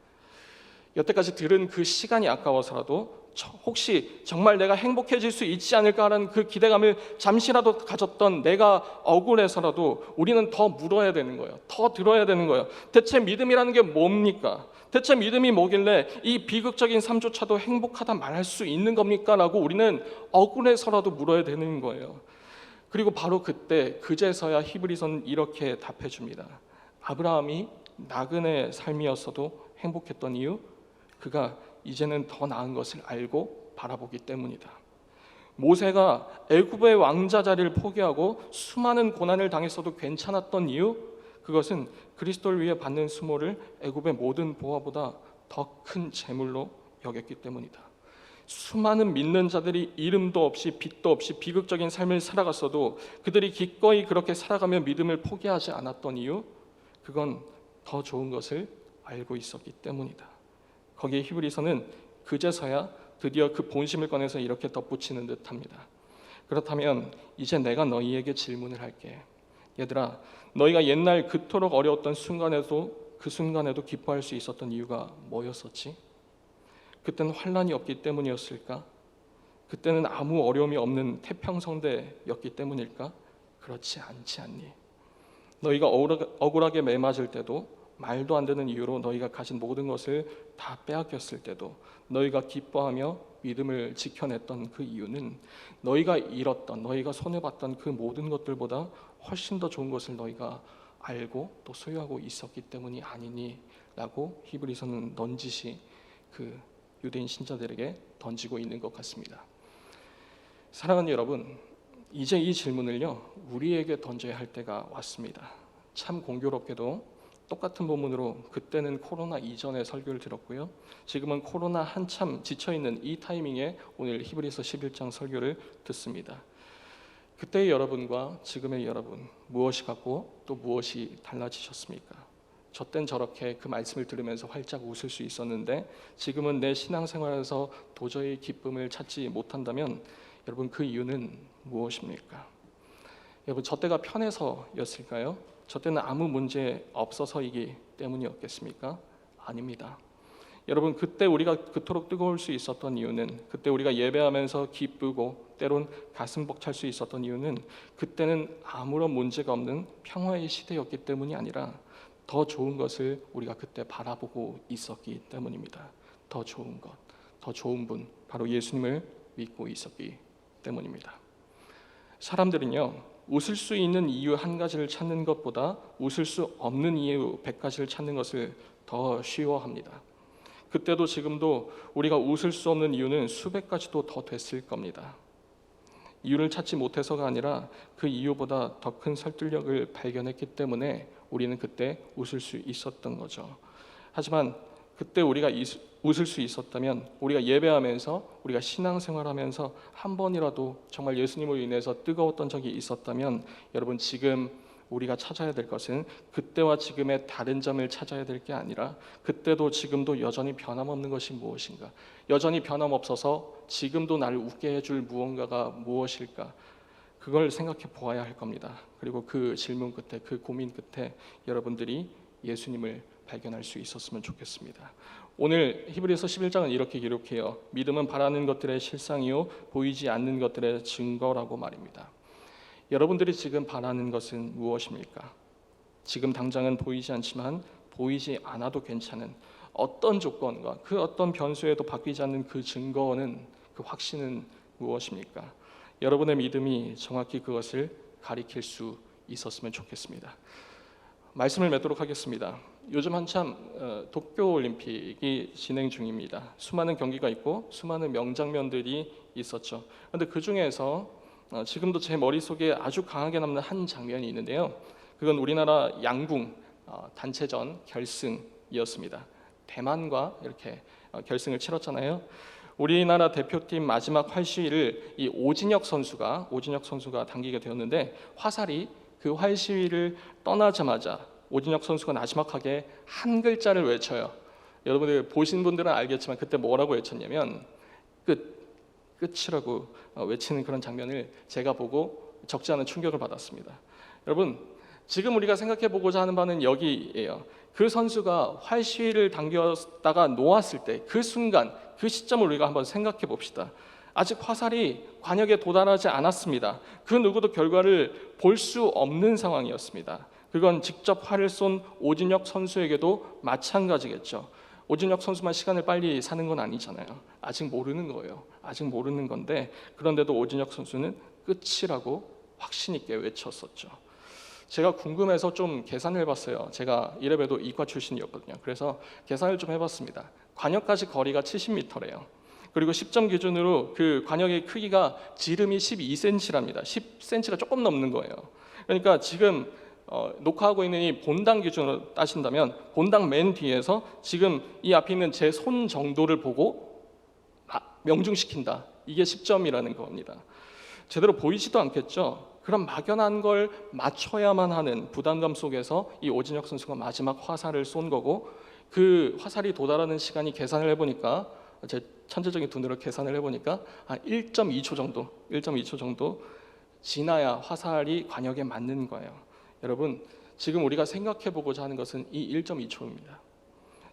S3: 여태까지 들은 그 시간이 아까워서라도 혹시 정말 내가 행복해질 수 있지 않을까라는 그 기대감을 잠시라도 가졌던 내가 억울해서라도 우리는 더 물어야 되는 거예요. 더 들어야 되는 거예요. 대체 믿음이라는 게 뭡니까? 대체 믿음이 뭐길래 이 비극적인 삶조차도 행복하다 말할 수 있는 겁니까? 라고 우리는 억울해서라도 물어야 되는 거예요. 그리고 바로 그때 그제서야 히브리서는 이렇게 답해 줍니다. 아브라함이 나그네 삶이었어도 행복했던 이유, 그가 이제는 더 나은 것을 알고 바라보기 때문이다. 모세가 애굽의 왕자 자리를 포기하고 수많은 고난을 당했어도 괜찮았던 이유, 그것은 그리스도를 위해 받는 수모를 애굽의 모든 보화보다 더 큰 재물로 여겼기 때문이다. 수많은 믿는 자들이 이름도 없이 빛도 없이 비극적인 삶을 살아갔어도 그들이 기꺼이 그렇게 살아가며 믿음을 포기하지 않았던 이유, 그건 더 좋은 것을 알고 있었기 때문이다. 거기에 히브리서는 그제서야 드디어 그 본심을 꺼내서 이렇게 덧붙이는 듯합니다. 그렇다면 이제 내가 너희에게 질문을 할게. 얘들아, 너희가 옛날 그토록 어려웠던 그 순간에도 기뻐할 수 있었던 이유가 뭐였었지? 그때는 환난이 없기 때문이었을까? 그때는 아무 어려움이 없는 태평성대였기 때문일까? 그렇지 않지 않니? 너희가 억울하게 매맞을 때도, 말도 안 되는 이유로 너희가 가진 모든 것을 다 빼앗겼을 때도 너희가 기뻐하며 믿음을 지켜냈던 그 이유는 너희가 잃었던, 너희가 손해봤던 그 모든 것들보다 훨씬 더 좋은 것을 너희가 알고 또 소유하고 있었기 때문이 아니니? 라고 히브리서는 넌지시 그 유대인 신자들에게 던지고 있는 것 같습니다. 사랑하는 여러분, 이제 이 질문을요 우리에게 던져야 할 때가 왔습니다. 참 공교롭게도 똑같은 본문으로 그때는 코로나 이전에 설교를 들었고요, 지금은 코로나 한참 지쳐있는 이 타이밍에 오늘 히브리서 11장 설교를 듣습니다. 그때의 여러분과 지금의 여러분, 무엇이 같고 또 무엇이 달라지셨습니까? 저 땐 저렇게 그 말씀을 들으면서 활짝 웃을 수 있었는데 지금은 내 신앙생활에서 도저히 기쁨을 찾지 못한다면 여러분, 그 이유는 무엇입니까? 여러분, 저 때가 편해서였을까요? 저 때는 아무 문제 없어서이기 때문이었겠습니까? 아닙니다. 여러분, 그때 우리가 그토록 뜨거울 수 있었던 이유는, 그때 우리가 예배하면서 기쁘고 때론 가슴 벅찰 수 있었던 이유는 그때는 아무런 문제가 없는 평화의 시대였기 때문이 아니라 더 좋은 것을 우리가 그때 바라보고 있었기 때문입니다. 더 좋은 것, 더 좋은 분, 바로 예수님을 믿고 있었기 때문입니다. 사람들은요, 웃을 수 있는 이유 한 가지를 찾는 것보다 웃을 수 없는 이유 100가지를 찾는 것을 더 쉬워합니다. 그때도 지금도 우리가 웃을 수 없는 이유는 수백 가지도 더 됐을 겁니다. 이유를 찾지 못해서가 아니라 그 이유보다 더 큰 설득력을 발견했기 때문에 우리는 그때 웃을 수 있었던 거죠. 하지만 그때 우리가 웃을 수 있었다면, 우리가 예배하면서, 우리가 신앙생활하면서 한 번이라도 정말 예수님으로 인해서 뜨거웠던 적이 있었다면, 여러분, 지금 우리가 찾아야 될 것은 그때와 지금의 다른 점을 찾아야 될 게 아니라 그때도 지금도 여전히 변함없는 것이 무엇인가, 여전히 변함없어서 지금도 나를 웃게 해줄 무언가가 무엇일까, 그걸 생각해 보아야 할 겁니다. 그리고 그 질문 끝에, 그 고민 끝에 여러분들이 예수님을 발견할 수 있었으면 좋겠습니다. 오늘 히브리서 11장은 이렇게 기록해요. 믿음은 바라는 것들의 실상이요 보이지 않는 것들의 증거라고 말입니다. 여러분들이 지금 바라는 것은 무엇입니까? 지금 당장은 보이지 않지만 보이지 않아도 괜찮은 어떤 조건과 그 어떤 변수에도 바뀌지 않는 그 증거는, 그 확신은 무엇입니까? 여러분의 믿음이 정확히 그것을 가리킬 수 있었으면 좋겠습니다. 말씀을 맺도록 하겠습니다. 요즘 한참 도쿄올림픽이 진행 중입니다. 수많은 경기가 있고 수많은 명장면들이 있었죠. 그런데 그 중에서 지금도 제 머릿속에 아주 강하게 남는 한 장면이 있는데요, 그건 우리나라 양궁 단체전 결승이었습니다. 대만과 이렇게 결승을 치렀잖아요. 우리나라 대표팀 마지막 활시위를 이 오진혁 선수가 당기게 되었는데, 화살이 그 활시위를 떠나자마자 오진혁 선수가 나지막하게 한 글자를 외쳐요. 여러분들 보신 분들은 알겠지만 그때 뭐라고 외쳤냐면 끝이라고 외치는 그런 장면을 제가 보고 적지 않은 충격을 받았습니다. 여러분, 지금 우리가 생각해 보고자 하는 바는 여기예요. 그 선수가 활시위를 당겼다가 놓았을 때 그 순간, 그 시점을 우리가 한번 생각해 봅시다. 아직 화살이 관역에 도달하지 않았습니다. 그 누구도 결과를 볼 수 없는 상황이었습니다. 그건 직접 활을 쏜 오진혁 선수에게도 마찬가지겠죠. 오진혁 선수만 시간을 빨리 사는 건 아니잖아요. 아직 모르는 거예요. 아직 모르는 건데, 그런데도 오진혁 선수는 끝이라고 확신 있게 외쳤었죠. 제가 궁금해서 좀 계산을 해봤어요. 제가 이래봬도 이과 출신이었거든요. 그래서 계산을 좀 해봤습니다. 관역까지 거리가 70m래요. 그리고 10점 기준으로 그 관역의 크기가 지름이 12cm랍니다. 10cm가 조금 넘는 거예요. 그러니까 지금 녹화하고 있는 이 본당 기준으로 따신다면 본당 맨 뒤에서 지금 이 앞에 있는 제 손 정도를 보고 명중시킨다. 이게 10점이라는 겁니다. 제대로 보이지도 않겠죠. 그럼 막연한 걸 맞춰야만 하는 부담감 속에서 이 오진혁 선수가 마지막 화살을 쏜 거고, 그 화살이 도달하는 시간이 계산을 해보니까, 제 천재적인 눈으로 계산을 해보니까 1.2초 정도 지나야 화살이 관역에 맞는 거예요. 여러분, 지금 우리가 생각해보고자 하는 것은 이 1.2초입니다.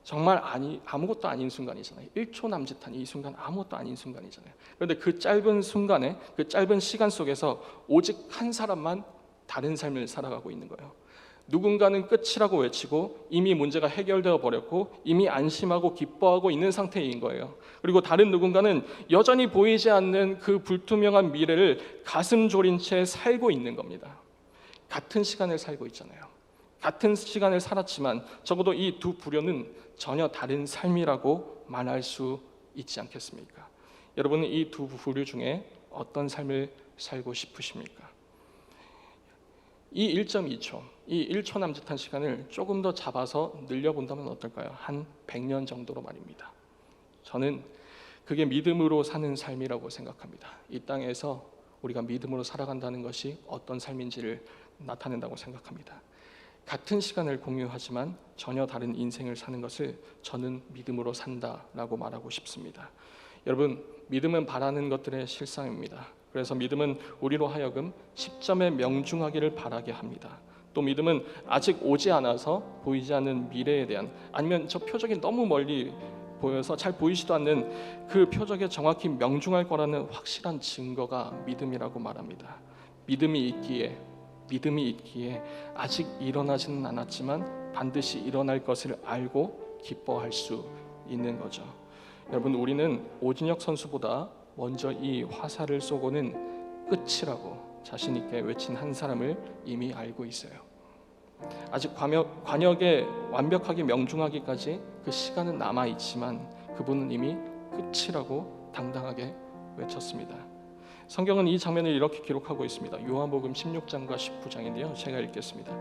S3: 정말 아무것도 아닌 순간이잖아요. 1초 남짓한 이 순간 아무것도 아닌 순간이잖아요. 그런데 그 짧은 순간에, 그 짧은 시간 속에서 오직 한 사람만 다른 삶을 살아가고 있는 거예요. 누군가는 끝이라고 외치고 이미 문제가 해결되어 버렸고 이미 안심하고 기뻐하고 있는 상태인 거예요. 그리고 다른 누군가는 여전히 보이지 않는 그 불투명한 미래를 가슴 졸인 채 살고 있는 겁니다. 같은 시간을 살고 있잖아요. 같은 시간을 살았지만 적어도 이 두 부류는 전혀 다른 삶이라고 말할 수 있지 않겠습니까? 여러분은 이 두 부류 중에 어떤 삶을 살고 싶으십니까? 이 1.2초, 이 1초 남짓한 시간을 조금 더 잡아서 늘려본다면 어떨까요? 한 100년 정도로 말입니다. 저는 그게 믿음으로 사는 삶이라고 생각합니다. 이 땅에서 우리가 믿음으로 살아간다는 것이 어떤 삶인지를 나타낸다고 생각합니다. 같은 시간을 공유하지만 전혀 다른 인생을 사는 것을 저는 믿음으로 산다라고 말하고 싶습니다. 여러분, 믿음은 바라는 것들의 실상입니다. 그래서 믿음은 우리로 하여금 10점에 명중하기를 바라게 합니다. 또 믿음은 아직 오지 않아서 보이지 않는 미래에 대한, 아니면 저 표적이 너무 멀리 보여서 잘 보이지도 않는 그 표적에 정확히 명중할 거라는 확실한 증거가 믿음이라고 말합니다. 믿음이 있기에 아직 일어나지는 않았지만 반드시 일어날 것을 알고 기뻐할 수 있는 거죠. 여러분, 우리는 오진혁 선수보다 먼저 이 화살을 쏘고는 끝이라고 자신 있게 외친 한 사람을 이미 알고 있어요. 아직 관역에 완벽하게 명중하기까지 그 시간은 남아 있지만 그분은 이미 끝이라고 당당하게 외쳤습니다. 성경은 이 장면을 이렇게 기록하고 있습니다. 요한복음 16장과 19장인데요. 제가 읽겠습니다.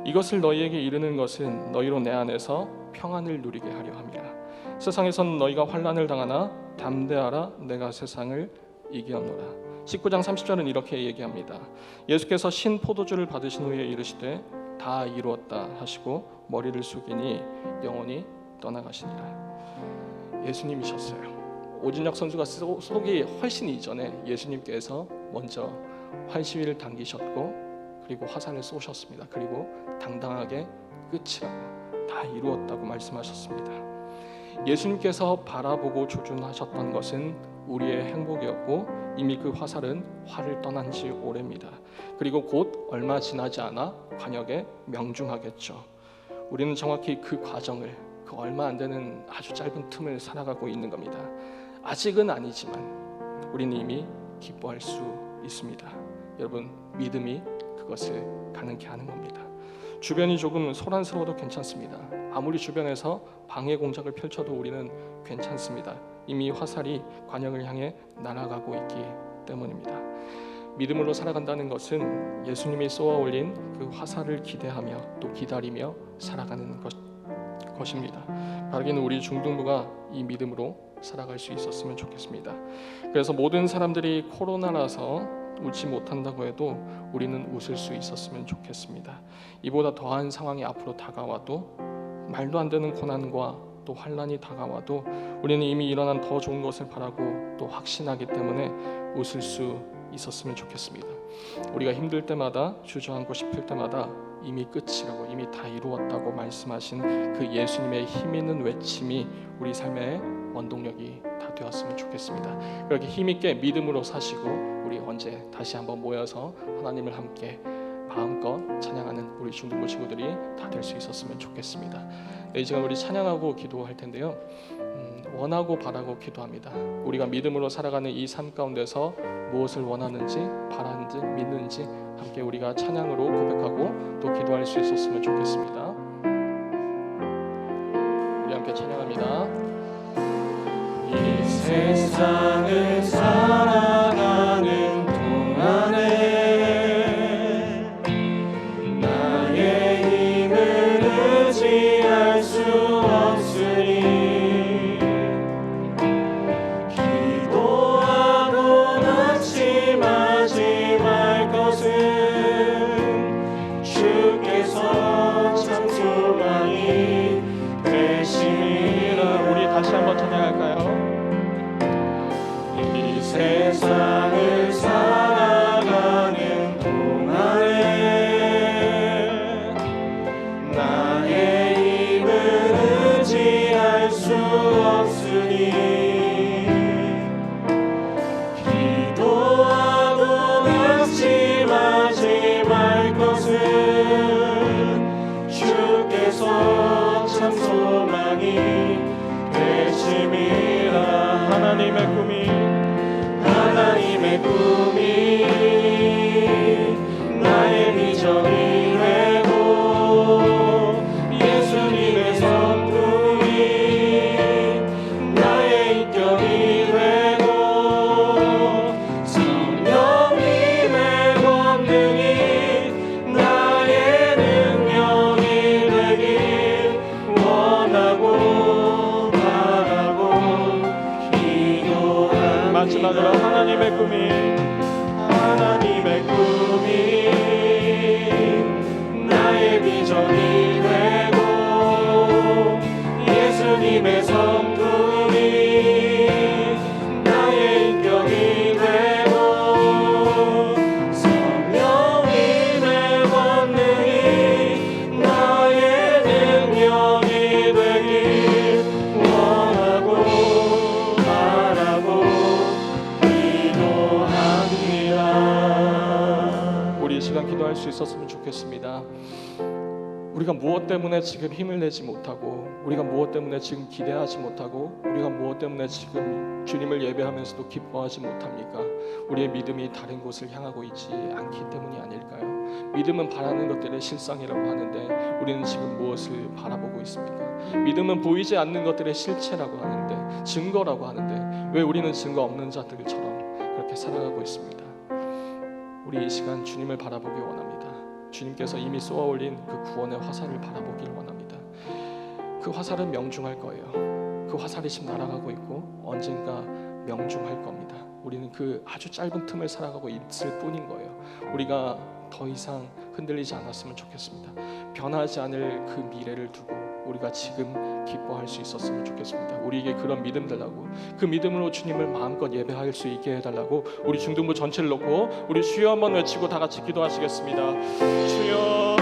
S3: 이것을 너희에게 이르는 것은 너희로 내 안에서 평안을 누리게 하려 함이라. 세상에선 너희가 환난을 당하나 담대하라, 내가 세상을 이기었노라. 19장 30절은 이렇게 얘기합니다. 예수께서 신 포도주를 받으신 후에 이르시되 다 이루었다 하시고 머리를 숙이니 영원히 떠나가시니라. 예수님이셨어요. 오진혁 선수가 쏘기 훨씬 이전에 예수님께서 먼저 활시위를 당기셨고 그리고 화살을 쏘셨습니다. 그리고 당당하게 끝이라고, 다 이루었다고 말씀하셨습니다. 예수님께서 바라보고 조준하셨던 것은 우리의 행복이었고 이미 그 화살은 활을 떠난 지 오래입니다. 그리고 곧 얼마 지나지 않아 관역에 명중하겠죠. 우리는 정확히 그 과정을, 그 얼마 안 되는 아주 짧은 틈을 살아가고 있는 겁니다. 아직은 아니지만 우리는 이미 기뻐할 수 있습니다. 여러분, 믿음이 그것을 가능케 하는 겁니다. 주변이 조금 소란스러워도 괜찮습니다. 아무리 주변에서 방해 공작을 펼쳐도 우리는 괜찮습니다. 이미 화살이 관역을 향해 날아가고 있기 때문입니다. 믿음으로 살아간다는 것은 예수님이 쏘아 올린 그 화살을 기대하며 또 기다리며 살아가는 것입니다. 바라기는 우리 중등부가 이 믿음으로 살아갈 수 있었으면 좋겠습니다. 그래서 모든 사람들이 코로나라서 웃지 못한다고 해도 우리는 웃을 수 있었으면 좋겠습니다. 이보다 더한 상황이 앞으로 다가와도, 말도 안 되는 고난과 또 환난이 다가와도 우리는 이미 일어난 더 좋은 것을 바라고 또 확신하기 때문에 웃을 수 있었으면 좋겠습니다. 우리가 힘들 때마다, 주저앉고 싶을 때마다 이미 끝이라고, 이미 다 이루었다고 말씀하신 그 예수님의 힘 있는 외침이 우리 삶의 원동력이 다 되었으면 좋겠습니다. 그렇게 힘있게 믿음으로 사시고 우리 언제 다시 한번 모여서 하나님을 함께 마음껏 찬양하는 우리 중등부 친구들이 다 될 수 있었으면 좋겠습니다. 이 시간 우리 찬양하고 기도할 텐데요. 원하고 바라고 기도합니다. 우리가 믿음으로 살아가는 이 삶 가운데서 무엇을 원하는지, 바라는지, 믿는지 함께 우리가 찬양으로 고백하고 또 기도할 수 있었으면 좋겠습니다. 우리 함께 찬양합니다. 이
S4: 세상을 살아가는 동안에 나의 힘을 의지할 수 없으니 기도하고 낙심하지 말 것은 주께서 참 소망이 되시리라.
S3: 우리 다시 한번 찬양할까요?
S4: 이 세상을 살아가는 동안에 나의 힘을 의지할 수 없으니 기도하고 낙심하지 말 것은 주께서 참 소망이 되심이라. 하나님의 꿈이 나의 비전이 되고 예수님의 성품이 나의 인격이 되고 성령님의 권능이 나의 능력이 되길 원하고 바라고 기도합니다.
S3: 마지막으로 하나님의 꿈이
S4: 나의 비전이 되고 예수님의 성품이 나의 인격이 되고 성령님의 권능이 나의 능력이 되길 원하고 바라고 기도합니다.
S3: 우리 이 시간 기도할 수 있었으면 좋겠습니다. 우리가 무엇 때문에 지금 힘을 내지 못하고, 우리가 무엇 때문에 지금 기대하지 못하고, 우리가 무엇 때문에 지금 주님을 예배하면서도 기뻐하지 못합니까? 우리의 믿음이 다른 곳을 향하고 있지 않기 때문이 아닐까요? 믿음은 바라는 것들의 실상이라고 하는데 우리는 지금 무엇을 바라보고 있습니까? 믿음은 보이지 않는 것들의 실체라고 하는데, 증거라고 하는데 왜 우리는 증거 없는 자들처럼 그렇게 살아가고 있습니다. 우리 이 시간 주님을 바라보기 원합니다. 주님께서 이미 쏘아올린 그 구원의 화살을 바라보길 원합니다. 그 화살은 명중할 거예요. 그 화살이 지금 날아가고 있고 언젠가 명중할 겁니다. 우리는 그 아주 짧은 틈을 살아가고 있을 뿐인 거예요. 우리가 더 이상 흔들리지 않았으면 좋겠습니다. 변하지 않을 그 미래를 두고 우리가 지금 기뻐할 수 있었으면 좋겠습니다. 우리에게 그런 믿음 달라고, 그 믿음으로 주님을 마음껏 예배할 수 있게 해달라고 우리 중등부 전체를 놓고 우리 주여 한번 외치고 다 같이 기도하시겠습니다. 주여,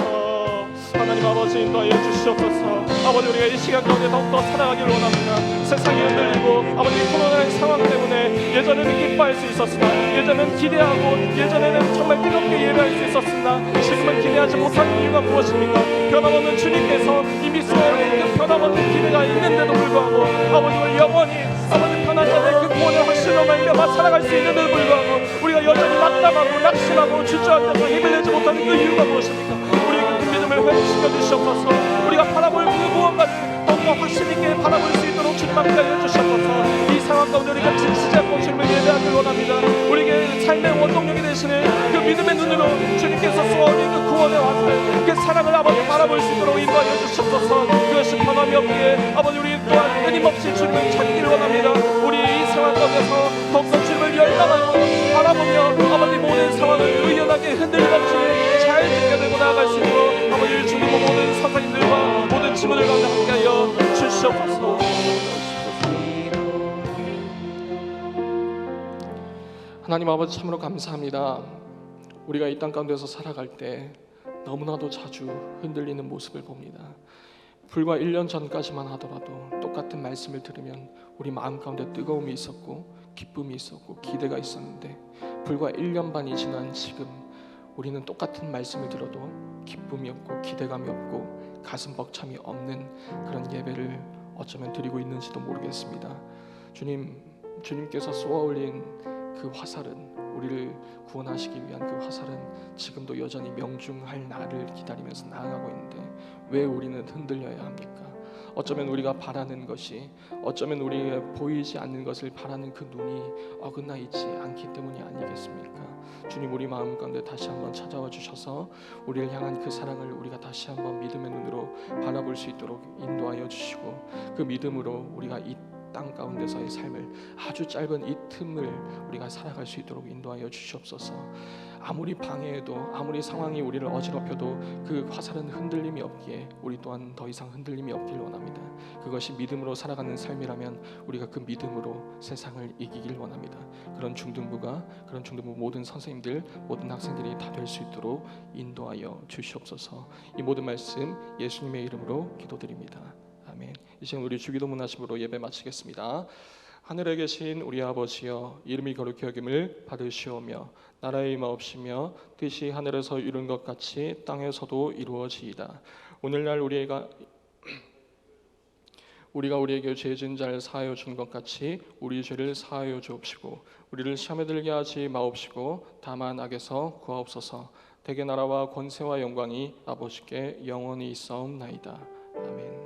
S3: 하나님 아버지 인도하여 주시옵소서. 아버지, 우리가 이 시간 가운데 더욱더 살아가기를 원합니다. 세상이 흔들리고 아버지 코로나의 상황 때문에 예전에는 기뻐할 수 있었으나, 예전에는 기대하고, 예전에는 정말 뜨겁게 예배할 수 있었으나 지금은 기대하지 못하는 이유가 무엇입니까? 변함없는 주님께서 이미 쏘아올린 그 변함없는 기대가 있는데도 불구하고 아버지, 우리 영원히 아버지 변하지 않을 그 구원의 확신으로 말미암아 살아갈 수 있는데도 불구하고 우리가 여전히 낙담하고 낙심하고 주저앉아서 힘을 내지 못하는 그 이유가 무엇입니까? 우리에게 그 믿음을 회복시켜 주시옵소서. 우리가 바라볼 그 무언가를 더욱더 확신 있게 바라볼 수 있도록 주님 앞에 알려주시옵소서. 이 상황 가운데 우리가 지치지 않고 주님을 예배하길 원합니다. 우리에게 삶의 원동력이 되시는 그 믿음의 눈으로 주님께서 쏘아올린 그 구원의 화살, 그 사랑을 아버지 바라볼 수 있도록 인도하여 주시옵소서. 그것이 변함이 없기에 아버지, 우리 또한 끊임없이 주님을 찾기를 원합니다. 우리 이 상황 가운데서 더욱더 주님을 열망하고 바라보며 아버지 모든 상황을 의연하게 흔들림 없이 잘 지켜내고 나아갈 수 있도록 아버지 주님과 모든 선생님들과 모든 친구들 가운데 함께하여 주시옵소서. 하나님 아버지, 참으로 감사합니다. 우리가 이 땅 가운데서 살아갈 때 너무나도 자주 흔들리는 모습을 봅니다. 불과 1년 전까지만 하더라도 똑같은 말씀을 들으면 우리 마음 가운데 뜨거움이 있었고 기쁨이 있었고 기대가 있었는데, 불과 1년 반이 지난 지금 우리는 똑같은 말씀을 들어도 기쁨이 없고 기대감이 없고 가슴 벅참이 없는 그런 예배를 어쩌면 드리고 있는지도 모르겠습니다. 주님께서 쏘아올린 그 화살은 우리를 구원하시기 위한 그 화살은 지금도 여전히 명중할 날을 기다리면서 나아가고 있는데 왜 우리는 흔들려야 합니까? 어쩌면 우리가 바라는 것이, 어쩌면 우리가 보이지 않는 것을 바라는 그 눈이 어긋나 있지 않기 때문이 아니겠습니까? 주님, 우리 마음 가운데 다시 한번 찾아와 주셔서 우리를 향한 그 사랑을 우리가 다시 한번 믿음의 눈으로 바라볼 수 있도록 인도하여 주시고, 그 믿음으로 우리가 이 땅 가운데서의 삶을, 아주 짧은 이 틈을 우리가 살아갈 수 있도록 인도하여 주시옵소서. 아무리 방해해도, 아무리 상황이 우리를 어지럽혀도 그 화살은 흔들림이 없기에 우리 또한 더 이상 흔들림이 없길 원합니다. 그것이 믿음으로 살아가는 삶이라면 우리가 그 믿음으로 세상을 이기길 원합니다. 그런 중등부가, 그런 중등부 모든 선생님들, 모든 학생들이 다 될 수 있도록 인도하여 주시옵소서. 이 모든 말씀 예수님의 이름으로 기도드립니다. 아멘. 이 시간 우리 주기도문 하심으로 예배 마치겠습니다. 하늘에 계신 우리 아버지여, 이름이 거룩히 여김을 받으시오며 나라의 임하옵시며 뜻이 하늘에서 이룬 것 같이 땅에서도 이루어지이다. 오늘날 우리가 우리에게 죄 지은 자를 사하여 준 것 같이 우리 죄를 사하여 주옵시고 우리를 시험에 들게 하지 마옵시고 다만 악에서 구하옵소서. 대개 나라와 권세와 영광이 아버지께 영원히 있사옵나이다. 아멘.